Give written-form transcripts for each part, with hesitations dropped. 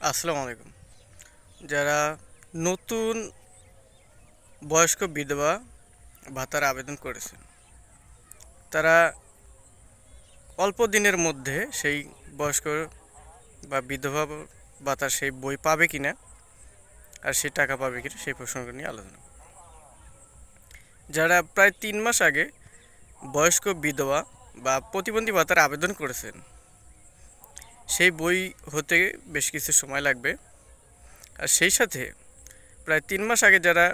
আসসালামু আলাইকুম। যারা নতুন বয়স্ক বিধবা ভাতার আবেদন করেছেন, তারা অল্প দিনের মধ্যে সেই বয়স্ক বা বিধবা ভাতার সেই বই পাবে কিনা আর সেই টাকা পাবে কিনা সেই প্রসঙ্গ নিয়ে আলোচনা করব। যারা প্রায় 3 মাস আগে বয়স্ক বিধবা বা প্রতিবন্ধী ভাতার আবেদন করেছেন, সেই বই হতে বেশ কিছু সময় লাগবে। আর সেই সাথে প্রায় 3 মাস আগে যারা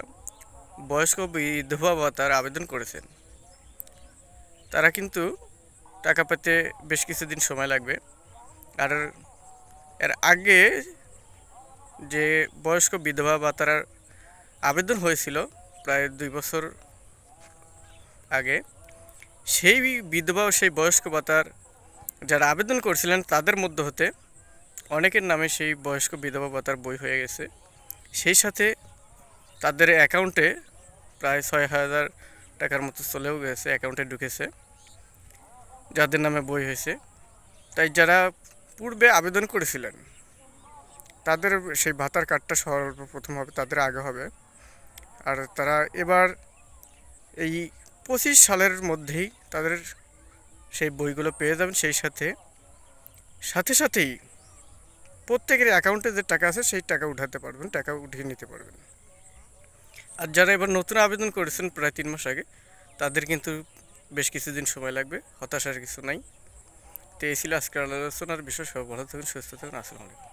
বয়স্ক বিধবা ভাতার আবেদন করেছেন, তারা কিন্তু টাকা পেতে বেশ কিছুদিন সময় লাগবে। আর এর আগে যে বয়স্ক বিধবা ভাতার আবেদন হয়েছিল প্রায় 2 বছর আগে, সেই বিধবা ও সেই বয়স্ক ভাতার যারা আবেদন করছিলেন তাদের মধ্যে হতে অনেকের নামে সেই বয়স্ক বিধবা ভাতার বই হয়ে গেছে। সেই সাথে তাদের অ্যাকাউন্টে প্রায় 6,000 টাকার মতো চলেও গেছে, অ্যাকাউন্টে ঢুকেছে যাদের নামে বই হয়েছে। তাই যারা পূর্বে আবেদন করেছিলেন তাদের সেই ভাতার কার্ডটা সর্বপ্রথম হবে, তাদের আগে হবে। আর তারা এবার এই 25 সালের মধ্যেই তাদের সেই বইগুলো পেয়ে যাবেন। সেই সাথে সাথেই প্রত্যেকের অ্যাকাউন্টে যে টাকা আছে সেই টাকা উঠাতে পারবেন, টাকা উঠিয়ে নিতে পারবেন। আর যারা এবার নতুন আবেদন করেছেন প্রায় 3 মাস আগে, তাদের কিন্তু বেশ কিছুদিন সময় লাগবে, হতাশার কিছু নাই। তো এই ছিল আজকের আলোচনার বিষয়। সব ভালো থাকুন, সুস্থ থাকুন। আসসালামু আলাইকুম।